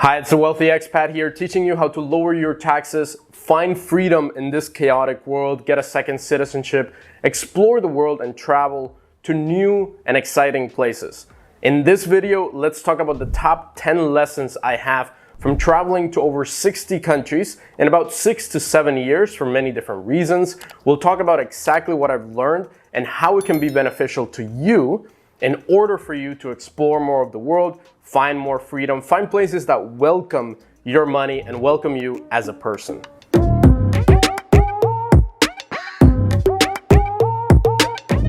Hi, it's the Wealthy Expat here, teaching you how to lower your taxes, find freedom in this chaotic world, get a second citizenship, explore the world, and travel to new and exciting places. In this video, let's talk about the top 10 lessons I have from traveling to over 60 countries in about 6 to 7 years for many different reasons. We'll talk about exactly what I've learned and how it can be beneficial to you in order for you to explore more of the world, find more freedom, find places that welcome your money and welcome you as a person.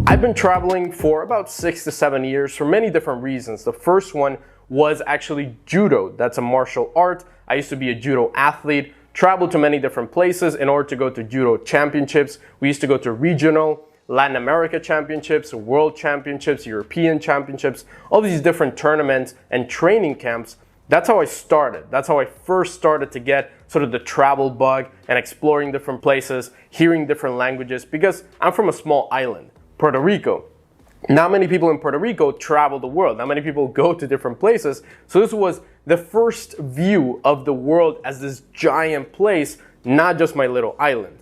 I've been traveling for about 6 to 7 years for many different reasons. The first one was actually judo. That's a martial art. I used to be a judo athlete, traveled to many different places in order to go to judo championships. We used to go to regional, Latin America championships, world championships, European championships, all these different tournaments and training camps. That's how I started. That's how I first started to get sort of the travel bug and exploring different places, hearing different languages, because I'm from a small island, Puerto Rico. Not many people in Puerto Rico travel the world. Not many people go to different places. So this was the first view of the world as this giant place, not just my little island.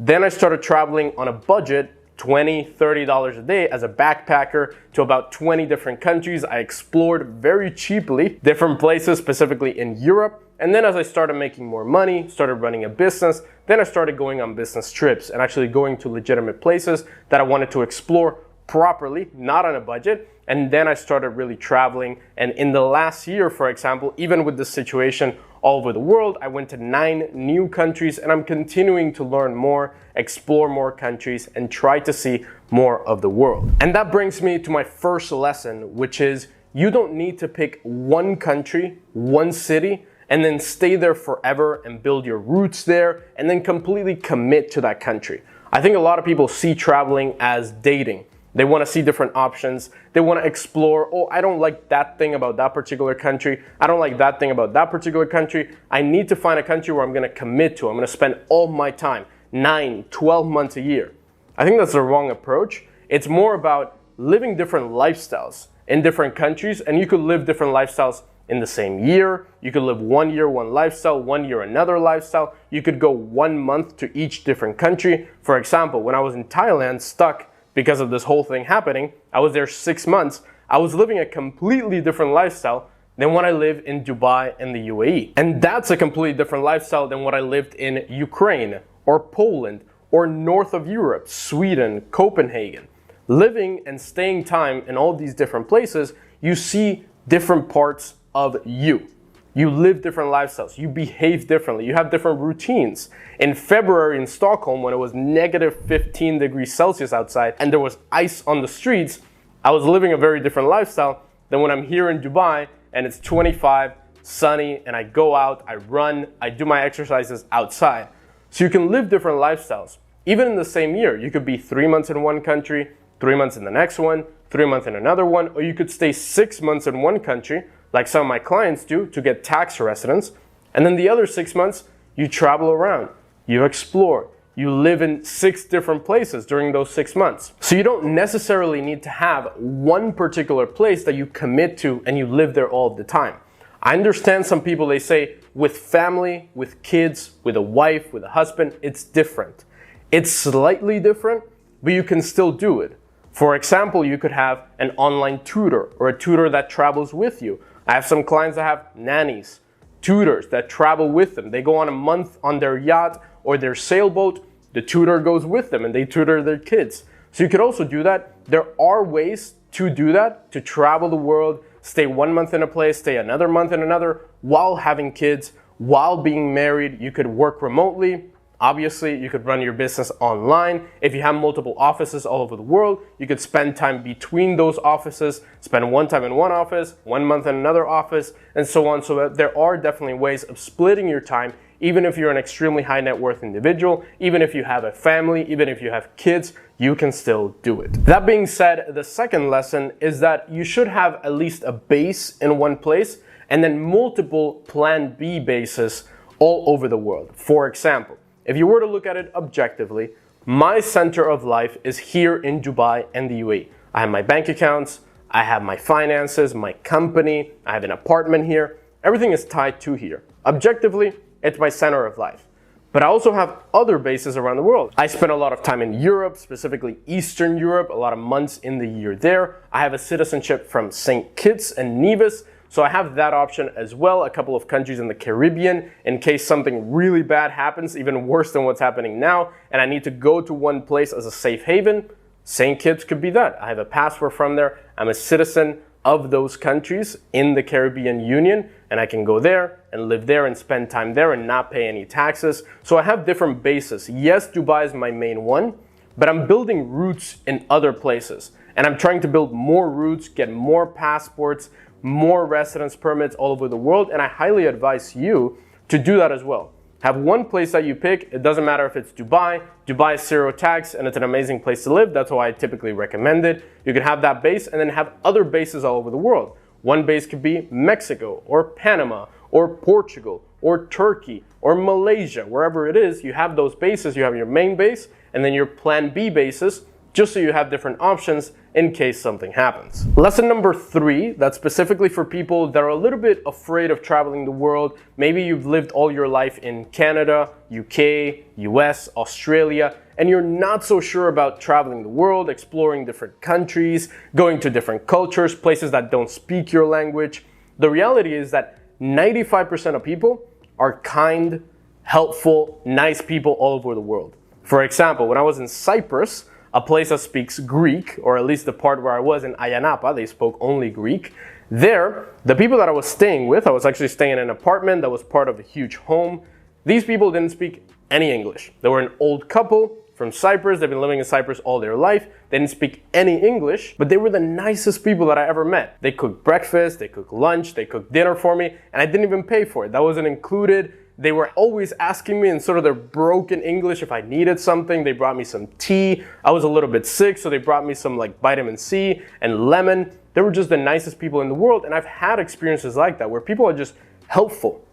Then I started traveling on a budget, $20, $30 a day as a backpacker to about 20 different countries. I explored very cheaply different places, specifically in Europe. And then as I started making more money, started running a business, then I started going on business trips and actually going to legitimate places that I wanted to explore properly, not on a budget. And then I started really traveling. And in the last year, for example, even with this situation all over the world, I went to 9 new countries and I'm continuing to learn more, explore more countries, and try to see more of the world. And that brings me to my first lesson, which is you don't need to pick one country, one city, and then stay there forever and build your roots there and then completely commit to that country. I think a lot of people see traveling as dating. They want to see different options. They want to explore, oh, I don't like that thing about that particular country. I don't like that thing about that particular country. I need to find a country where I'm going to commit to. I'm going to spend all my time, 9, 12 months a year. I think that's the wrong approach. It's more about living different lifestyles in different countries, and you could live different lifestyles in the same year. You could live 1 year, one lifestyle, 1 year, another lifestyle. You could go 1 month to each different country. For example, when I was in Thailand, stuck because of this whole thing happening, I was there 6 months. I was living a completely different lifestyle than what I live in Dubai and the UAE. And that's a completely different lifestyle than what I lived in Ukraine or Poland or north of Europe, Sweden, Copenhagen. Living and staying time in all these different places, you see different parts of you. You live different lifestyles, you behave differently, you have different routines. In February in Stockholm, when it was negative 15 degrees Celsius outside and there was ice on the streets, I was living a very different lifestyle than when I'm here in Dubai and it's 25, sunny, and I go out, I run, I do my exercises outside. So you can live different lifestyles. Even in the same year, you could be 3 months in one country, 3 months in the next one, 3 months in another one, or you could stay 6 months in one country, like some of my clients do, to get tax residence. And then the other 6 months, you travel around, you explore, you live in 6 different places during those 6 months. So you don't necessarily need to have one particular place that you commit to and you live there all the time. I understand some people, they say, with family, with kids, with a wife, with a husband, it's different. It's slightly different, but you can still do it. For example, you could have an online tutor or a tutor that travels with you. I have some clients that have nannies, tutors that travel with them. They go on a month on their yacht or their sailboat. The tutor goes with them and they tutor their kids. So you could also do that. There are ways to do that, to travel the world, stay 1 month in a place, stay another month in another, while having kids, while being married. You could work remotely. Obviously, you could run your business online. If you have multiple offices all over the world, you could spend time between those offices, spend one time in one office, 1 month in another office, and so on. So that there are definitely ways of splitting your time, even if you're an extremely high net worth individual, even if you have a family, even if you have kids, you can still do it. That being said, the second lesson is that you should have at least a base in one place and then multiple plan B bases all over the world. For example, if you were to look at it objectively, my center of life is here in Dubai and the UAE. I have my bank accounts, I have my finances, my company, I have an apartment here, everything is tied to here. Objectively, it's my center of life. But I also have other bases around the world. I spent a lot of time in Europe, specifically Eastern Europe, a lot of months in the year there. I have a citizenship from St. Kitts and Nevis, so I have that option as well. A couple of countries in the Caribbean in case something really bad happens, even worse than what's happening now, and I need to go to one place as a safe haven. St. Kitts could be that. I have a passport from there. I'm a citizen of those countries in the Caribbean Union, and I can go there and live there and spend time there and not pay any taxes. So I have different bases. Yes, Dubai is my main one, but I'm building roots in other places. And I'm trying to build more roots, get more passports, more residence permits all over the world. And I highly advise you to do that as well. Have one place that you pick. It doesn't matter if it's Dubai. Dubai is zero tax and it's an amazing place to live. That's why I typically recommend it. You can have that base and then have other bases all over the world. One base could be Mexico or Panama or Portugal or Turkey or Malaysia. Wherever it is, you have those bases. You have your main base and then your plan B bases, just so you have different options in case something happens. Lesson number 3, that's specifically for people that are a little bit afraid of traveling the world. Maybe you've lived all your life in Canada, UK, US, Australia, and you're not so sure about traveling the world, exploring different countries, going to different cultures, places that don't speak your language. The reality is that 95% of people are kind, helpful, nice people all over the world. For example, when I was in Cyprus, a place that speaks Greek, or at least the part where I was in Ayanapa, they spoke only Greek. There, the people that I was staying with, I was actually staying in an apartment that was part of a huge home. These people didn't speak any English. They were an old couple from Cyprus. They've been living in Cyprus all their life. They didn't speak any English, but they were the nicest people that I ever met. They cooked breakfast, they cooked lunch, they cooked dinner for me, and I didn't even pay for it. That wasn't included. They were always asking me in sort of their broken English if I needed something. They brought me some tea. I was a little bit sick, so they brought me some like vitamin C and lemon. They were just the nicest people in the world, and I've had experiences like that where people are just helpful.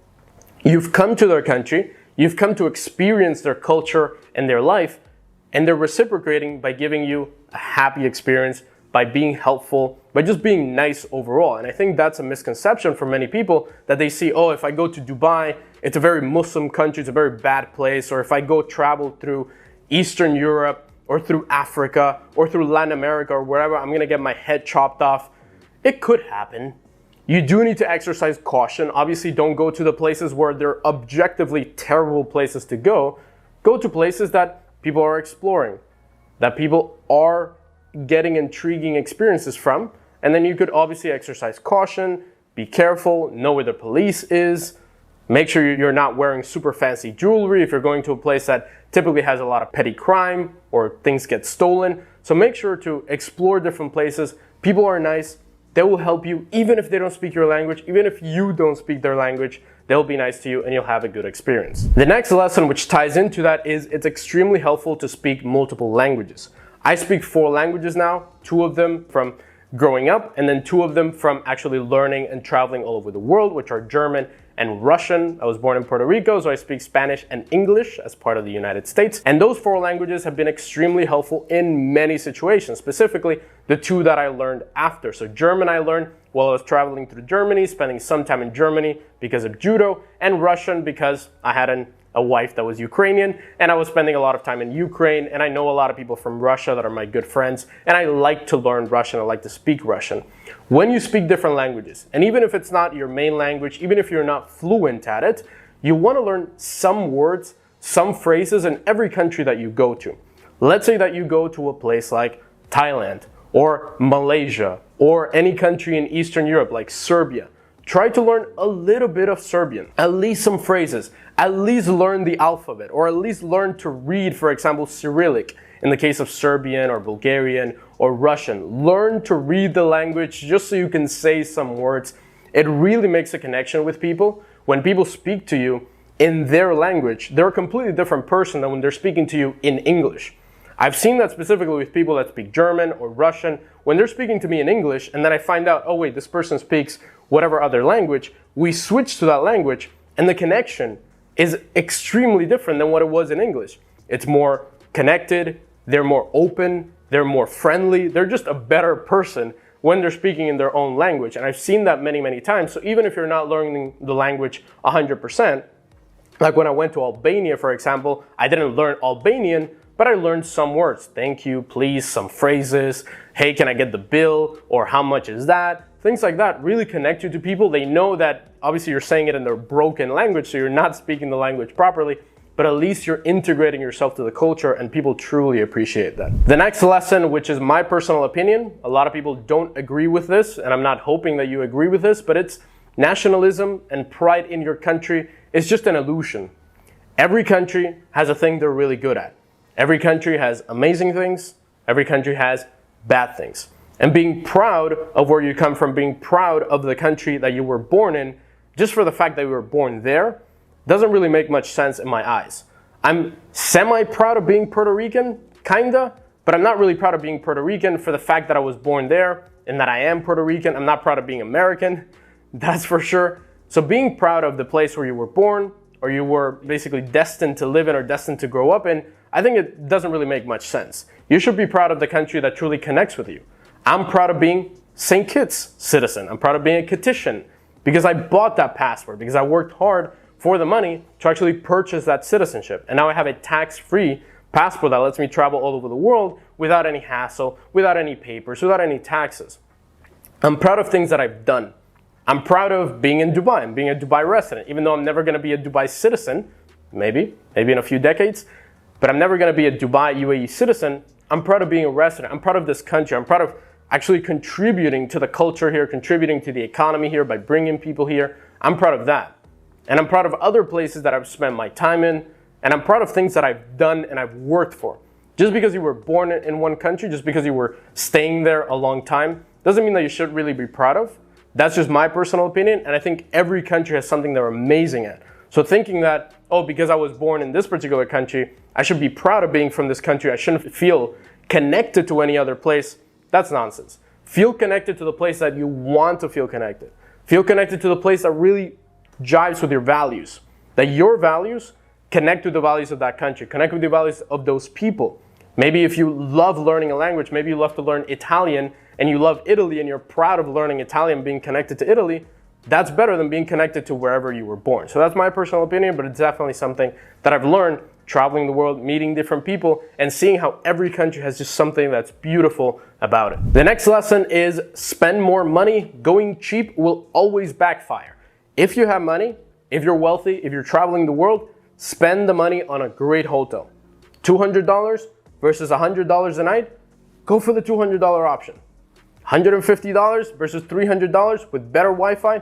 You've come to their country, you've come to experience their culture and their life, and they're reciprocating by giving you a happy experience, by being helpful, by just being nice overall. And I think that's a misconception for many people, that they see, oh, if I go to Dubai, it's a very Muslim country, it's a very bad place. Or if I go travel through Eastern Europe or through Africa or through Latin America or wherever, I'm gonna get my head chopped off. It could happen. You do need to exercise caution. Obviously, don't go to the places where they're objectively terrible places to go. Go to places that people are exploring, that people are getting intriguing experiences from. And then you could obviously exercise caution, be careful, know where the police is, make sure you're not wearing super fancy jewelry if you're going to a place that typically has a lot of petty crime or things get stolen. So make sure to explore different places. People are nice. They will help you even if they don't speak your language, even if you don't speak their language. They'll be nice to you and you'll have a good experience. The next lesson, which ties into that, is it's extremely helpful to speak multiple languages. I speak 4 languages now, 2 of them from growing up, and then 2 of them from actually learning and traveling all over the world, which are German and Russian. I was born in Puerto Rico, so I speak Spanish and English as part of the United States. And those 4 languages have been extremely helpful in many situations, specifically the 2 that I learned after. So German I learned while I was traveling through Germany, spending some time in Germany because of judo, and Russian because I had a wife that was Ukrainian, and I was spending a lot of time in Ukraine, and I know a lot of people from Russia that are my good friends, and I like to learn Russian, I like to speak Russian. When you speak different languages, and even if it's not your main language, even if you're not fluent at it, you want to learn some words, some phrases in every country that you go to. Let's say that you go to a place like Thailand, or Malaysia, or any country in Eastern Europe like Serbia. Try to learn a little bit of Serbian, at least some phrases, at least learn the alphabet, or at least learn to read, for example, Cyrillic in the case of Serbian or Bulgarian or Russian. Learn to read the language just so you can say some words. It really makes a connection with people. When people speak to you in their language, they're a completely different person than when they're speaking to you in English. I've seen that specifically with people that speak German or Russian. When they're speaking to me in English and then I find out, oh wait, this person speaks whatever other language, we switch to that language and the connection is extremely different than what it was in English. It's more connected, they're more open, they're more friendly, they're just a better person when they're speaking in their own language. And I've seen that many, many times. So even if you're not learning the language 100%, like when I went to Albania, for example, I didn't learn Albanian, but I learned some words. Thank you, please, some phrases. Hey, can I get the bill? Or how much is that? Things like that really connect you to people. They know that obviously you're saying it in their broken language, so you're not speaking the language properly, but at least you're integrating yourself to the culture, and people truly appreciate that. The next lesson, which is my personal opinion, a lot of people don't agree with this, and I'm not hoping that you agree with this, but it's nationalism and pride in your country is just an illusion. Every country has a thing they're really good at. Every country has amazing things. Every country has bad things. And being proud of where you come from, being proud of the country that you were born in, just for the fact that you were born there, doesn't really make much sense in my eyes. I'm semi-proud of being Puerto Rican, kinda, but I'm not really proud of being Puerto Rican for the fact that I was born there and that I am Puerto Rican. I'm not proud of being American, that's for sure. So being proud of the place where you were born, or you were basically destined to live in or destined to grow up in, I think it doesn't really make much sense. You should be proud of the country that truly connects with you. I'm proud of being St. Kitts citizen. I'm proud of being a Kittitian because I bought that passport, because I worked hard for the money to actually purchase that citizenship. And now I have a tax-free passport that lets me travel all over the world without any hassle, without any papers, without any taxes. I'm proud of things that I've done. I'm proud of being in Dubai and being a Dubai resident, even though I'm never going to be a Dubai citizen, maybe in a few decades, but I'm never going to be a Dubai UAE citizen. I'm proud of being a resident. I'm proud of this country. I'm proud of actually contributing to the culture here, contributing to the economy here by bringing people here. I'm proud of that. And I'm proud of other places that I've spent my time in. And I'm proud of things that I've done and I've worked for. Just because you were born in one country, just because you were staying there a long time, doesn't mean that you should really be proud of. That's just my personal opinion. And I think every country has something they're amazing at. So thinking that, oh, because I was born in this particular country, I should be proud of being from this country, I shouldn't feel connected to any other place, that's nonsense. Feel connected to the place that you want to feel connected. Feel connected to the place that really jives with your values. That your values connect with the values of that country, connect with the values of those people. Maybe if you love learning a language, maybe you love to learn Italian and you love Italy and you're proud of learning Italian, being connected to Italy, that's better than being connected to wherever you were born. So that's my personal opinion, but it's definitely something that I've learned traveling the world, meeting different people, and seeing how every country has just something that's beautiful about it. The next lesson is spend more money. Going cheap will always backfire. If you have money, if you're wealthy, if you're traveling the world, spend the money on a great hotel. $200 versus $100 a night, go for the $200 option. $150 versus $300 with better Wi-Fi,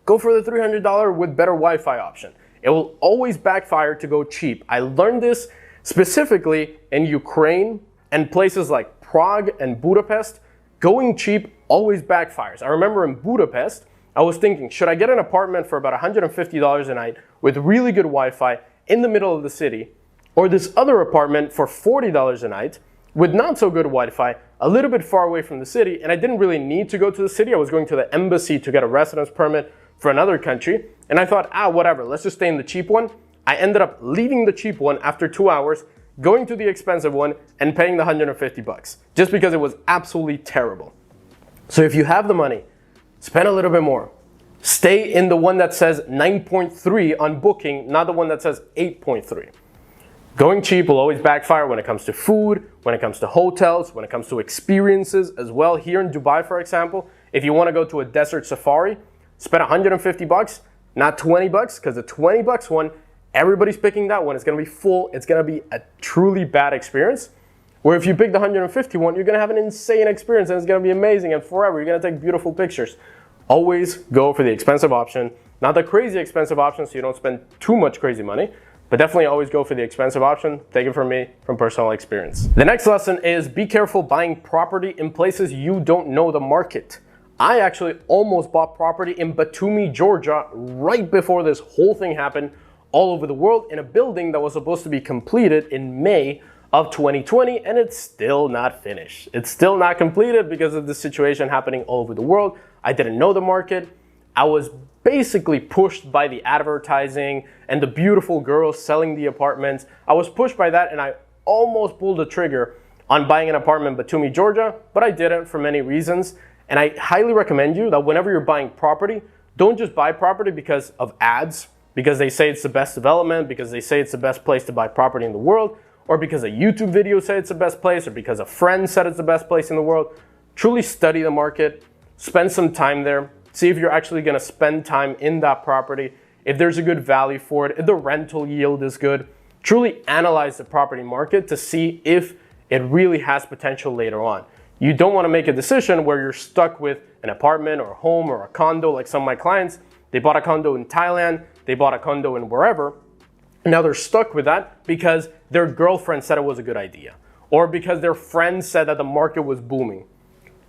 go for the $300 with better Wi-Fi option. It will always backfire to go cheap. I learned this specifically in Ukraine and places like Prague and Budapest. Going cheap always backfires. I remember in Budapest, I was thinking, should I get an apartment for about $150 a night with really good Wi-Fi in the middle of the city, or this other apartment for $40 a night with not so good Wi-Fi, a little bit far away from the city, and I didn't really need to go to the city. I was going to the embassy to get a residence permit for another country, and I thought, whatever, let's just stay in the cheap one. I ended up leaving the cheap one after 2 hours, going to the expensive one, and paying the $150, just because it was absolutely terrible. So if you have the money, spend a little bit more. Stay in the one that says 9.3 on booking, not the one that says 8.3. Going cheap will always backfire when it comes to food, when it comes to hotels, when it comes to experiences as well. Here in Dubai, for example, if you want to go to a desert safari, spend $150, not $20, because the $20 one, everybody's picking that one. It's going to be full. It's going to be a truly bad experience. Where if you pick the $150 one, you're going to have an insane experience and it's going to be amazing and forever. You're going to take beautiful pictures. Always go for the expensive option, not the crazy expensive option so you don't spend too much crazy money. But definitely always go for the expensive option. Take it from me, from personal experience. The next lesson is be careful buying property in places you don't know the market. I actually almost bought property in Batumi, Georgia, right before this whole thing happened all over the world in a building that was supposed to be completed in May of 2020, and it's still not finished. It's still not completed because of the situation happening all over the world. I didn't know the market. I was basically pushed by the advertising and the beautiful girls selling the apartments. I was pushed by that and I almost pulled the trigger on buying an apartment in Batumi, Georgia, but I didn't for many reasons. And I highly recommend you that whenever you're buying property, don't just buy property because of ads, because they say it's the best development, because they say it's the best place to buy property in the world, or because a YouTube video said it's the best place, or because a friend said it's the best place in the world. Truly study the market, spend some time there, see if you're actually gonna spend time in that property, if there's a good value for it, if the rental yield is good. Truly analyze the property market to see if it really has potential later on. You don't wanna make a decision where you're stuck with an apartment or a home or a condo like some of my clients. They bought a condo in Thailand, they bought a condo in wherever, and now they're stuck with that because their girlfriend said it was a good idea, or because their friends said that the market was booming.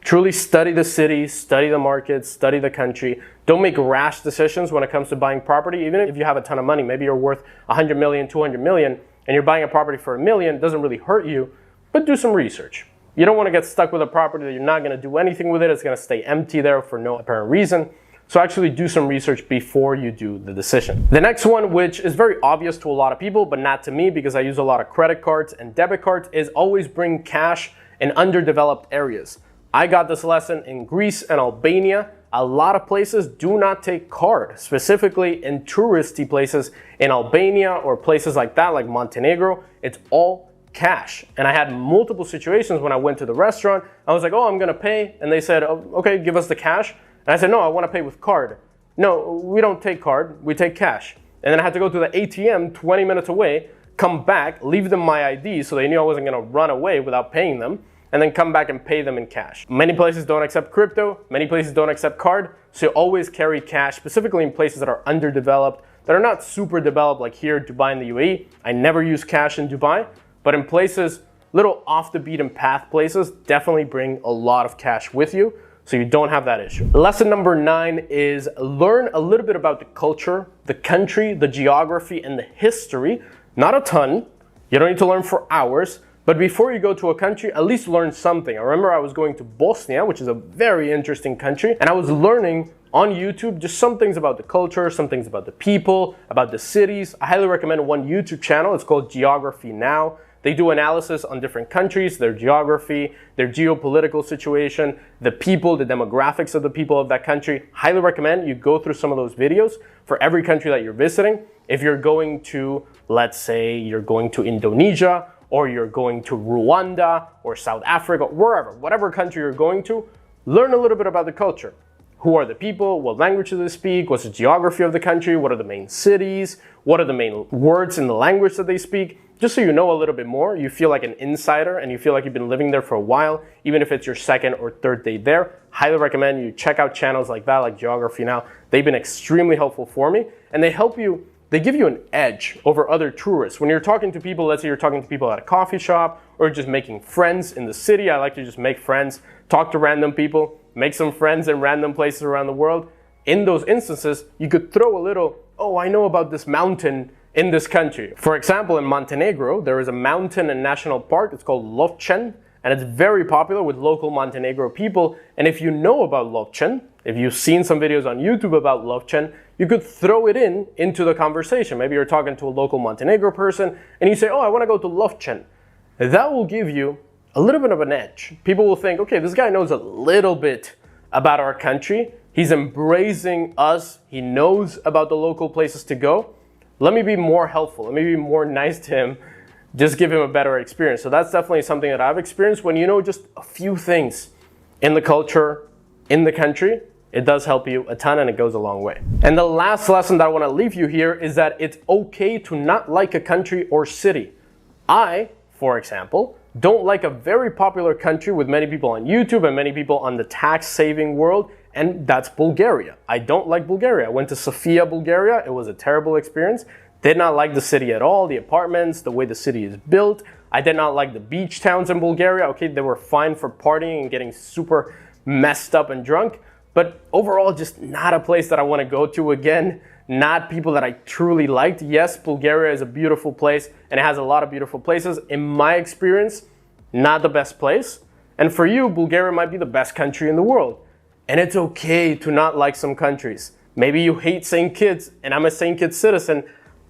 Truly study the city, study the market, study the country. Don't make rash decisions when it comes to buying property, even if you have a ton of money. Maybe you're worth 100 million, 200 million, and you're buying a property for $1 million. It doesn't really hurt you, but do some research. You don't want to get stuck with a property that you're not going to do anything with it. It's going to stay empty there for no apparent reason. So actually do some research before you do the decision. The next one, which is very obvious to a lot of people, but not to me because I use a lot of credit cards and debit cards, is always bring cash in underdeveloped areas. I got this lesson in Greece and Albania. A lot of places do not take card, specifically in touristy places in Albania or places like that, like Montenegro. It's all cash. And I had multiple situations when I went to the restaurant. I was like, oh, I'm gonna pay. And they said, oh, okay, give us the cash. And I said, no, I wanna pay with card. No, we don't take card, we take cash. And then I had to go to the ATM 20 minutes away, come back, leave them my ID so they knew I wasn't gonna run away without paying them, and then come back and pay them in cash. Many places don't accept crypto, many places don't accept card, so you always carry cash, specifically in places that are underdeveloped, that are not super developed like here, Dubai and the UAE. I never use cash in Dubai, but in places, little off the beaten path places, definitely bring a lot of cash with you so you don't have that issue. Lesson number 9 is learn a little bit about the culture, the country, the geography, and the history. Not a ton, you don't need to learn for hours, but before you go to a country, at least learn something. I remember I was going to Bosnia, which is a very interesting country, and I was learning on YouTube just some things about the culture, some things about the people, about the cities. I highly recommend one YouTube channel. It's called Geography Now. They do analysis on different countries, their geography, their geopolitical situation, the people, the demographics of the people of that country. Highly recommend you go through some of those videos for every country that you're visiting. If you're going to, let's say you're going to Indonesia, or you're going to Rwanda or South Africa, wherever, whatever country you're going to, learn a little bit about the culture. Who are the people? What language do they speak? What's the geography of the country? What are the main cities? What are the main words in the language that they speak? Just so you know a little bit more, you feel like an insider and you feel like you've been living there for a while, even if it's your second or third day there. Highly recommend you check out channels like that, like Geography Now. They've been extremely helpful for me, and they give you an edge over other tourists. When you're talking to people, let's say you're talking to people at a coffee shop or just making friends in the city. I like to just make friends, talk to random people, make some friends in random places around the world. In those instances, you could throw a little, oh, I know about this mountain in this country. For example, in Montenegro, there is a mountain and national park. It's called Lovćen, and it's very popular with local Montenegro people. And if you know about Lovćen, if you've seen some videos on YouTube about Lovćen, you could throw it into the conversation. Maybe you're talking to a local Montenegro person and you say, oh, I want to go to Lovćen. That will give you a little bit of an edge. People will think, okay, this guy knows a little bit about our country. He's embracing us. He knows about the local places to go. Let me be more helpful. Let me be more nice to him. Just give him a better experience. So that's definitely something that I've experienced. When you know just a few things in the culture, in the country, it does help you a ton and it goes a long way. And the last lesson that I want to leave you here is that it's okay to not like a country or city. I, for example, don't like a very popular country with many people on YouTube and many people on the tax saving world, and that's Bulgaria. I don't like Bulgaria. I went to Sofia, Bulgaria. It was a terrible experience. Did not like the city at all, the apartments, the way the city is built. I did not like the beach towns in Bulgaria. Okay, they were fine for partying and getting super messed up and drunk, but overall just not a place that I want to go to again. Not people that I truly liked. Yes, Bulgaria is a beautiful place and it has a lot of beautiful places. In my experience, not the best place. And for you, Bulgaria might be the best country in the world. And it's okay to not like some countries. Maybe you hate St. Kitts and I'm a St. Kitts citizen.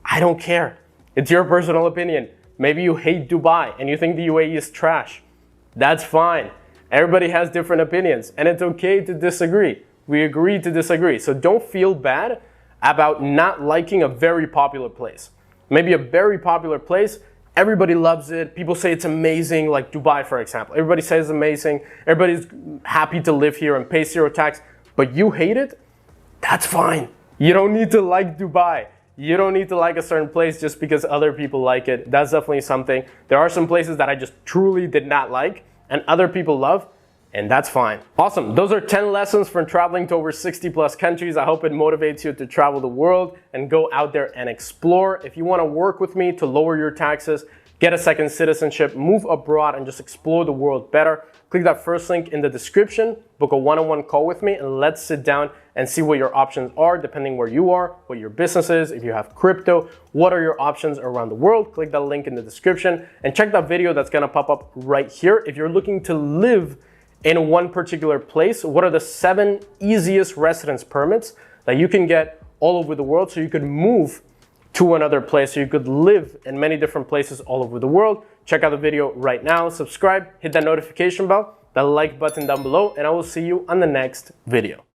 I don't care. It's your personal opinion. Maybe you hate Dubai and you think the UAE is trash. That's fine. Everybody has different opinions, and it's okay to disagree. We agree to disagree. So don't feel bad about not liking a very popular place. Maybe a very popular place, everybody loves it. People say it's amazing, like Dubai, for example. Everybody says it's amazing. Everybody's happy to live here and pay zero tax, but you hate it? That's fine. You don't need to like Dubai. You don't need to like a certain place just because other people like it. That's definitely something. There are some places that I just truly did not like and other people love, and that's fine. Awesome. Those are 10 lessons from traveling to over 60 plus countries. I hope it motivates you to travel the world and go out there and explore. If you want to work with me to lower your taxes, get a second citizenship, move abroad, and just explore the world better, click that first link in the description, book a one-on-one call with me, and let's sit down and see what your options are depending where you are, what your business is, if you have crypto, what are your options around the world. Click that link in the description and check that video that's gonna pop up right here. If you're looking to live in one particular place, what are the 7 easiest residence permits that you can get all over the world so you could move to another place, so you could live in many different places all over the world. Check out the video right now, subscribe, hit that notification bell, that like button down below, and I will see you on the next video.